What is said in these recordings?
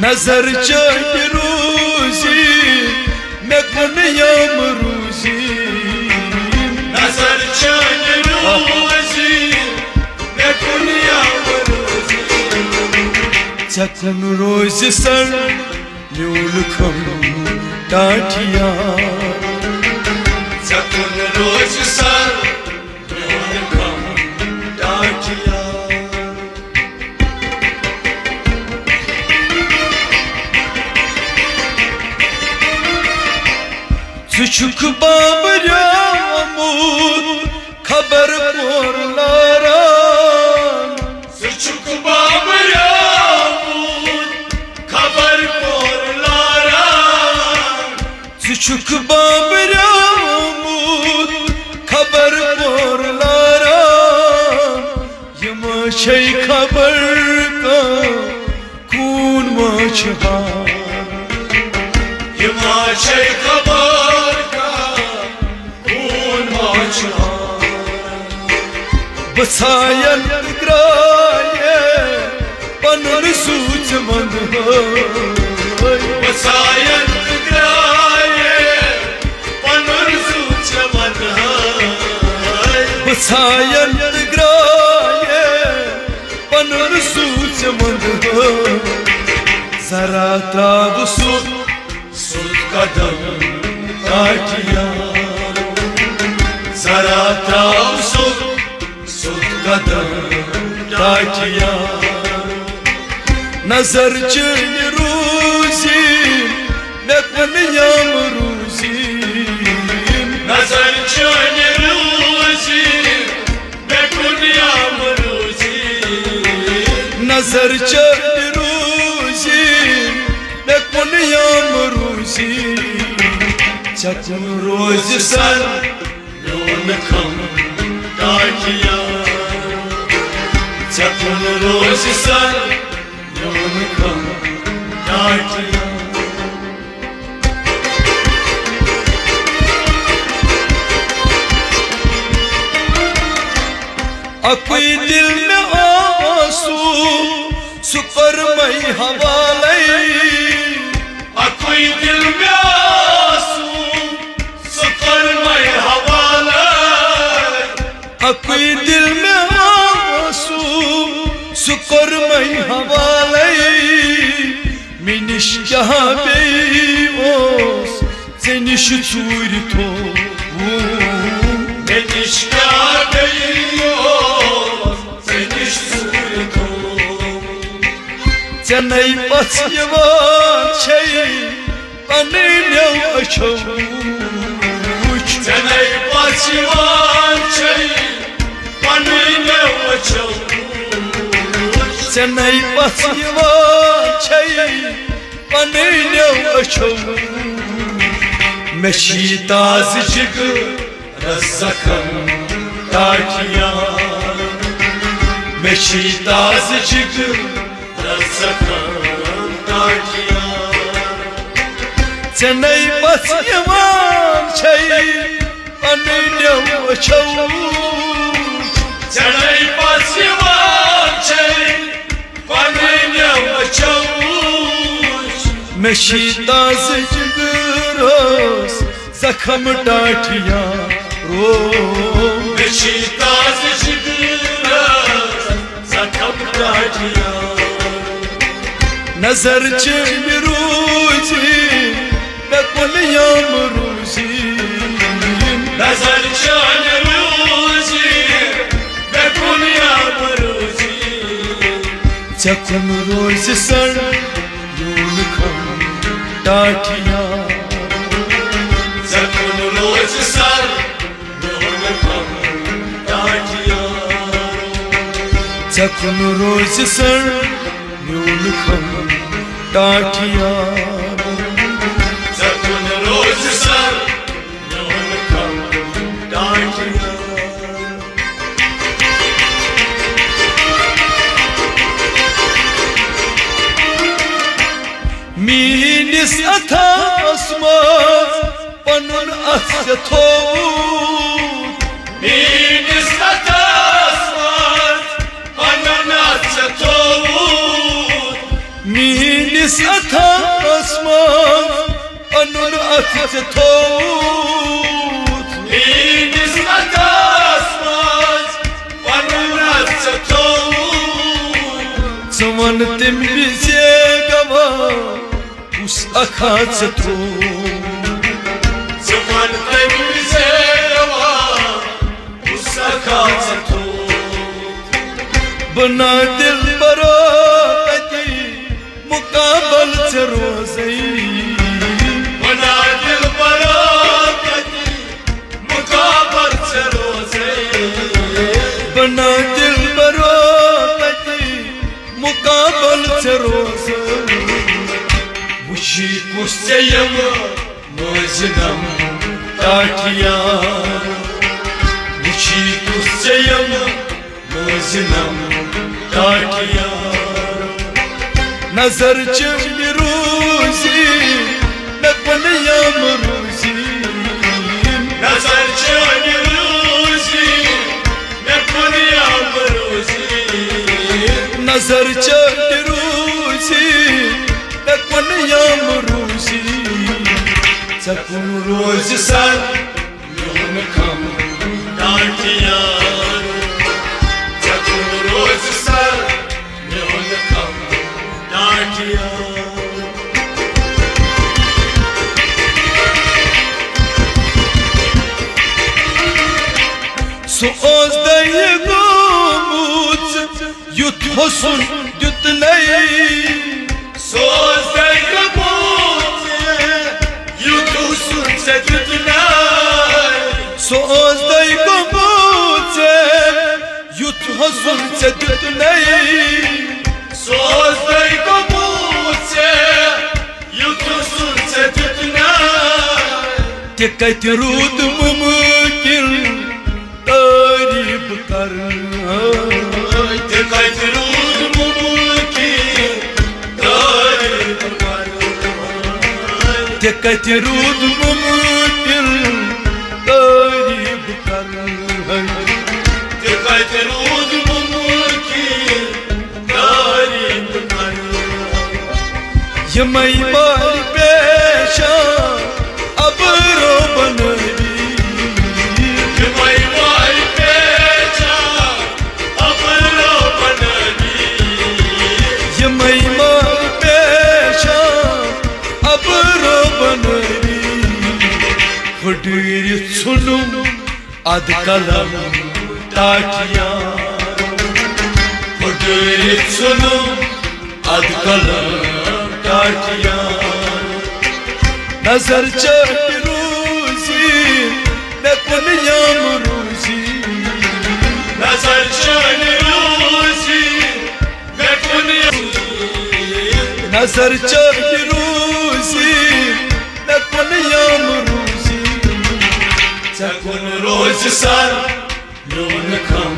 नजर चाहे रोजी मैं कुनियाम रोजी नजर चाहे रोजी मैं कुनियाम रोजी चकन रोज सर न्यूल खम टाठिया चकन रोज सर न्यूल खम टाठिया सुशुक बाबरामूद खबर पोर लारा सुशुक बाबरामूद खबर पोर लारा सुशुक बाबरामूद खबर पोर लारा यमा शै खबर का खून मछहा यमा शै खबर बसायन ग्राये पनुन सूच मंद बसायन ग्राये पनुन सूच मंद बसायन ग्राये पनुन सूच मंद जरा त्राव सुत सुत कदम टाठिया जरा त्राव सुत कदम टाठिया नजर चाहे रोजी मैं कुनियाम रोजी नजर चाहे रोजी मैं कुनियाम रोजी नजर चाहे रोजी मैं कुनियाम रोजी चकन रोज सर न्यून खम टाठिया चकन रोज सर न्यून खम टाठिया अकोई दिल में आंसू सुकर मई हवाले अकोई दिल में आंसू सुकर मई हवाले अकोई दिल में आंसू सुकर मई हवाले मिनिश यहाँ बे ओस ज़निश चूर तो मिनिश यहाँ बे ओस ज़निश चूर तो चनई पछिवान छै पनिन्यौ अछौ चनई पछिवान छै पनिन्यौ अछौ चनई पछिवान छै पनिन्यौ अछौ मेशी ताज जिगर रज़कम टाठिया मेशी ताज जिगर रज़कम टाठिया चनई पछिवान छै पनिन्यौ अछौ चनई पछिवान छै पनिन्यौ अछौ मेशी ताज जिगर जख्म टाठिया रो मेशी ताज जिगर जख्म टाठिया नजर चाहे रोजी मैं कुनियाम रोजी नजर चाहे रोजी मैं कुनियाम रोजी चकन रोज सर न्यून खम टाठिया चकन रोज सर न्यून खम टाठिया चकन रोज सर न्यून खम टाठिया चकन रोज सर न्यून खम टाठिया मीनिस अथास मज पनुन अथ थोत मीनिस अथास मज पनुन अथ थोत मीनिस अथास मज पनुन अथ थोत मीनिस अथास मज पनुन अथ थोत वन तम विजे गवा उस अखा थोत वन तम विजे गवा उस अखा थोत बना दिल बरो मुकाबल से रोज़ई बना दिल बरो मुकाबल से रोज़ई बना दिल बरो मुकाबल से रोज़ई वुशी कुस्यम मजनम ताकिया वुशी कुस्यम मजनम ताकिया नजर चल रोजी नकन याम रोजी नजर चल रोजी नकन याम रोजी नजर चल रोजी नकन याम रोजी सकून रोज सर यून कम ताकिया सकून रोज सर यून कम सो ओज दय गोमुत युत होसुन युत नई सो ओज दय गोमुत युत होसुन से युत नई सो ओज दय गोमुत युत होसुन से युत नई सोच दई गोमुत युत होसुन से युत नई ते कत रूद मुमकिन तारीफ कर ते कत रूद मुमकिन तारीफ कर ते कत रूद मुमकिन तारीफ कर ते कत रूद मुमकिन तारीफ कर यमई बार पेशा अब रो बनरी यमई बार पेशा अब रो बनरी यमई बार पेशा अब रो बनरी खुडीर सुनु अद कलम ताकिया खुडीर सुनु अद कलम ताकिया नजर चल रोजी नकन याम रोजी नजर चल रोजी नकन नजर चल रोजी नकन याम रोजी सकून रोज सर यून कम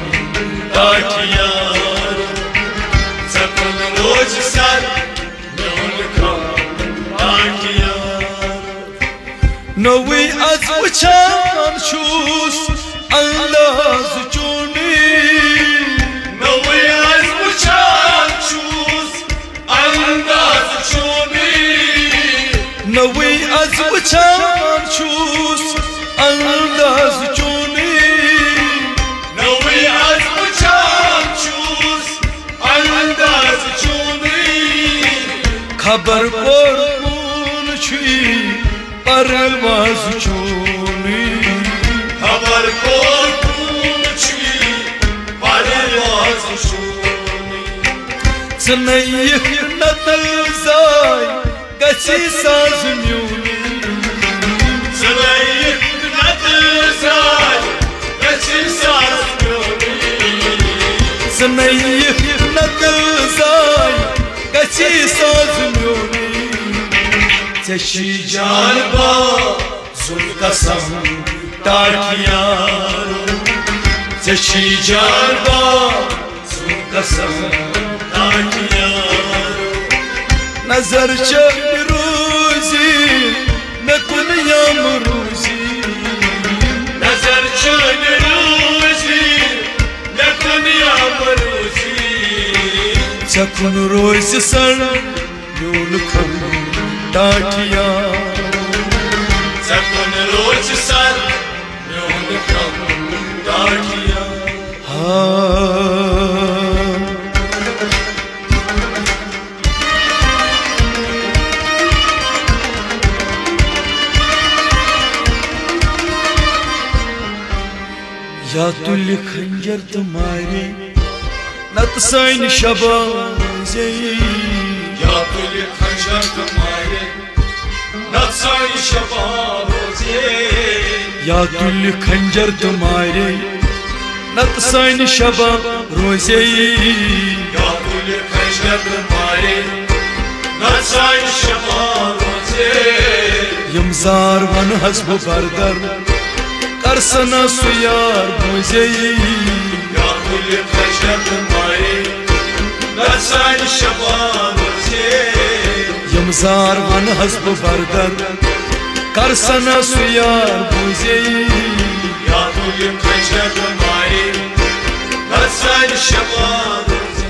ताकिया सकून रोज सर यून कम ताकिया नवी az uçan şus अंदाज चुनी नवी az uçan şus अंदाज चुनी नवी az uçan şus अंदाज चुनी नवी az uçan şus अंदाज चुनी खबर पर कौन छुई परवाज चुनी खबर को पूछी परवाज चुनी सनयख नतल जाय गछि साज म्यूनी सनयख नतल जाय गछि साज म्यूनी सनयख नतल जाय गछि साज म्यूनी चशी जानबा सुन कसम ताकिया चशी जानबा सुन कसम ताकिया नजर चल रोजी नकुन याम रोजी नजर चल रोजी नकुन याम रोजी सकून रोज सर म्यून खम Tatia Zakon roch sar Myon kam Dakiya या तुल खंजर तुम्हारे नत सन शबाज़े Ya tül khanjar tumhare Natsai shabaroze या तुल खंजर तुम्हारे नत सन शबा रोज़े Ya tül khanjar tumhare Natsai shabaroze यमजार वन हस्ब बरदर करसना सुयार मुझे Ya tül khanjar tumhare Natsai shabaroze यमजार वन हस्ब बरदर करसना सुयार मुझे Ya tül khanjar tumhare Natsai shabaroze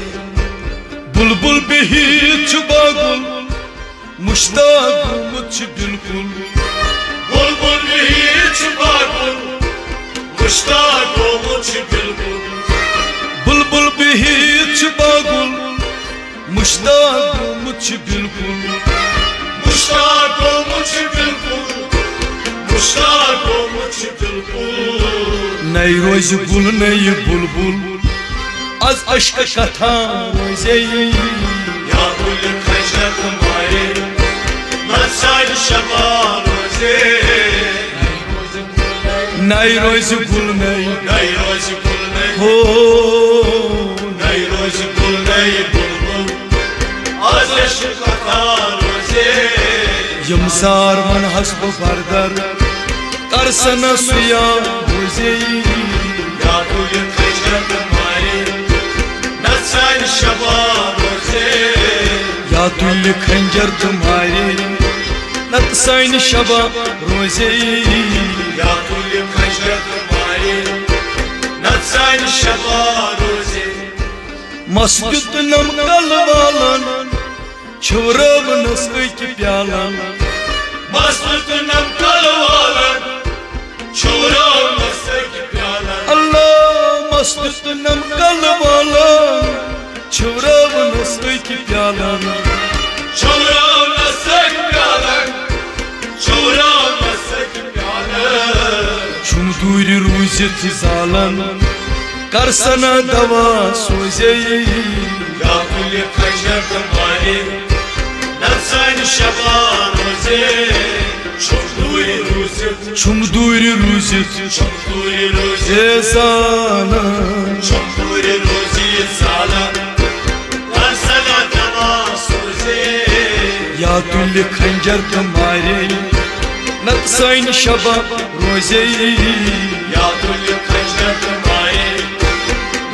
बुलबुल बिही छुबागुल मुश्ताक मुझ बिल्कुल Bulbul bir hiç bakul Muştak olmuş bilbul बुलबुल बिही छुबागुल मुश्ताक मुझ बिल्कुल Muştak olmuş bilbul Muştak olmuş bilbul नई रोज गुल नई बुलबुल az aşk कथा रोज़े Ya gül kaçak mari Nasal şabaroze नई रोज गुल नई Nay roz gul ney हो Nay roz gul ney bulbul Az aşk ataroze यमजार मन हस्ब बरदर करसना सुयार मुझे Ya gül kaçak mari Nasal şabaroze या तुल खंजर तुम्हारे नत सन शबा रोज़े Ya tül kaçak mari Nasal şabaroze मस्जिद नम कलवालन छुरब नस्क प्यालन Mastırtınam kalvalan Çoğuram nasıl pyalan अल्लाह मस्जिद नम कलवालन छुरब नस्क प्यालन Çoğuram nasıl pyalan Çoğuram nasıl pyalan çum दूर रूज़त जालन करसना दवा सोज़े Ya tül kaçak mari Nasal şabaroze Çok duri ruzet çum दूर रूज़त Çok duri ruzet जालन Çok duri ruzet salan Varsana tavasoze या तुल खंजर तुम्हारे नत सन शबा रोज़े Ya tül kaçak mari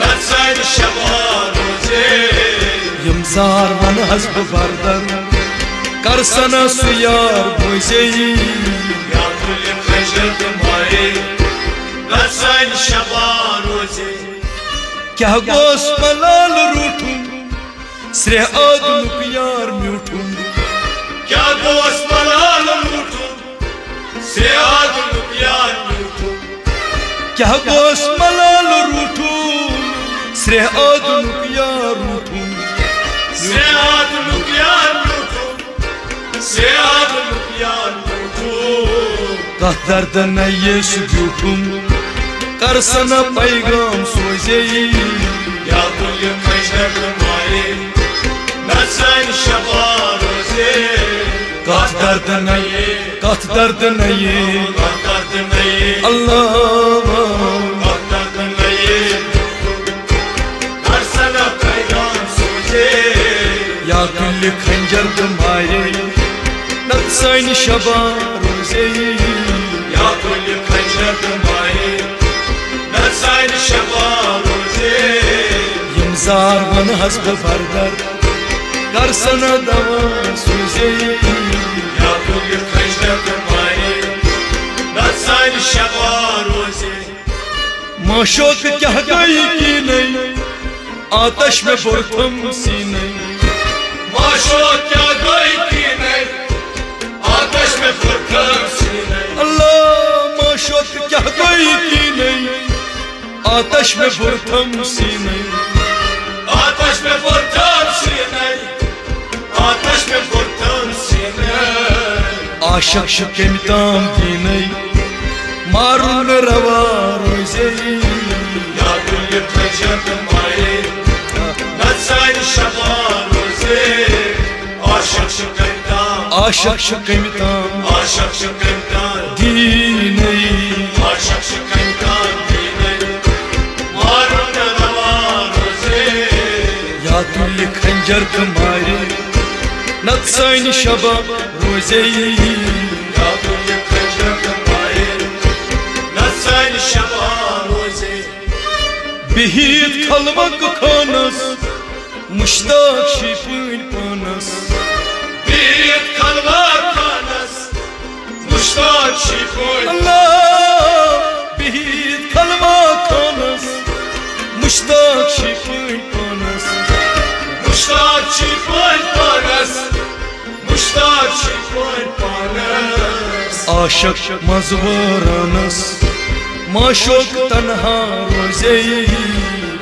Nasal şabaroze यमजार वन हस्ब बरदर करसना सुयार मुझे Ya tül kaçak mari Nasal şabaroze क्या गोस मलाल रूठूं श्रे आदमुक यार म्यूठूं Kya dost malal utum Sead lupyan utum क्या गोस मलाल रूठूं श्रे आदमुक यार रूठूं Sead lupyan utum Sead lupyan utum कह दर्द न ये सुजूठूं करसना पैगाम सोज़े Ya tül kaçak mari Nasal şabaroze कह दर्द न ये Kahtardın neyi अल्लाह Kahtardın neyi Karsana kaygan soze या कुल खंजर तुम्हारे नत सन शबा रोज़े Ya tül kaçak mari Nasal şabaroze यमजार वन हस्ब बरदर करसना दवा सोज़े Ya tül kaçak mari Nasal şabaroze माशोक क्या गई की नहीं आतश में बुरथम सीने Maşo kya की नहीं आतश में बुरथम सीने Ateş ve vurtan sine Ateş ve vurtan sine आशक शकेमिताम की नहीं मारून रवा रोजे Ya gülü kaçırdım ayı Nasayni şaban oze Aşık şıkaytan आशक शकेमिताम Aşık şıkaytan की नहीं Aşık şıkaytan dine Marun ravan oze या तुल्य खंजर तुम्हारे नत्साइन शबा रोजे Ya gülü kaçırdım ayı Nasayni şaban oze बिहित खलवक खानस मुश्ताक शिपुन पानस Bir kalvar kanas Muştak şifoy Allah बिहित खलवक खानस मुश्ताक शिपुन पानस Muştak şifoy panas Muştak şifoy panas आशक मजवरानस माशोक तन्हा रोजे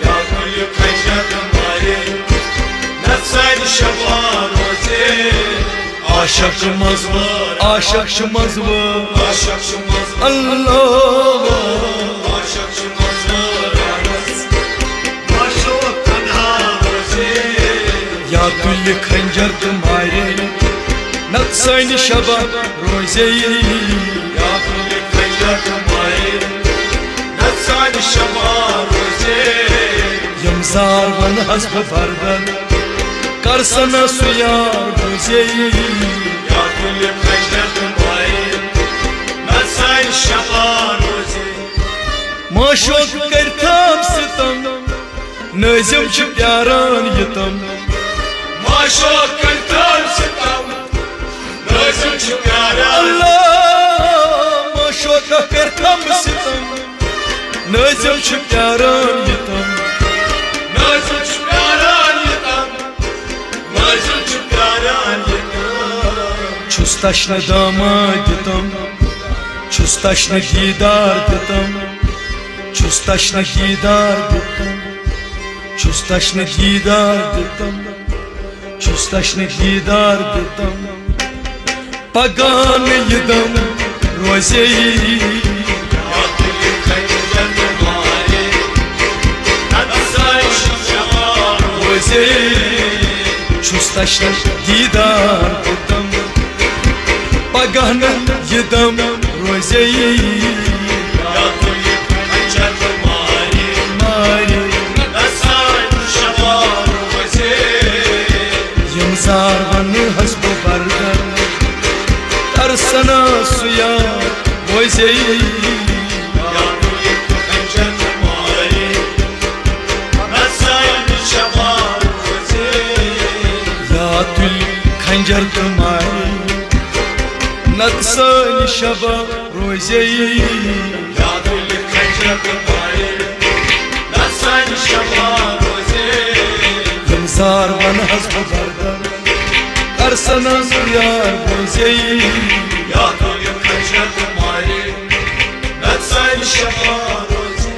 Ya gülü kaçırdım ayı Nasayni şaban oze आशक मजवर आशक मजवर Aşık şımaz अल्लाह Aşık şımaz anas Maşok tanha oze या तुल्य खंजर तुम्हारे नक्साइन शबा रोजे Ya gülü kaçırdım ayı Nasayni şaban oze यमजार वन हस्ब बर्दन करसना सुयार रोजे Ya gülü kaçırdım ayı Nasayni şaban oze माशोक करताम सितम नजम च प्यारान यतम Maşok kantar sitam Nazım çıkara अल्लाह माशोक करताम सितम नजम च प्यारान यतम Nazım çıkara yıtam Nazım çıkara yıtam छुस्ताशन दामाद दितम छुस्ताशन दीदार दितम छुस्ताशन दीदार दितम छुस्ताशन दीदार दितम छुस्ताशन दीदार दितम पगान यदम रोजे Akıllı kaçırdım ayı Natsay şaban रोजे छुस्ताशन दीदार दितम पगान यदम रोजे Akıllı kaçırdım ayı मारी Natsay şaban oze यमजार वन हस्ब बर्दन तरसना सुया रोजे Akıllı kaçırdım ayı Natsay şaban oze या तुल खंजर तुम्हारी नक्सान शबा रोजे Ya gülü kaçırdım ayı Nasayni şaban oze यमजार वन हस्ब बर्दन तरसना सुया रोजे Ya gülü kaçırdım ayı Nasayni şaban oze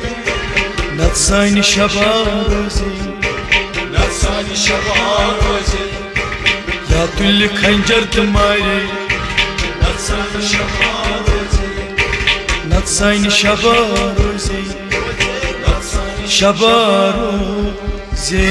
नक्सान Shaba रोजे Nasayni şaban oze या तुल खंजर तुम्हारी Nasayni şaban oze नक्सान शबा रोजे Nasayni शबा रोजे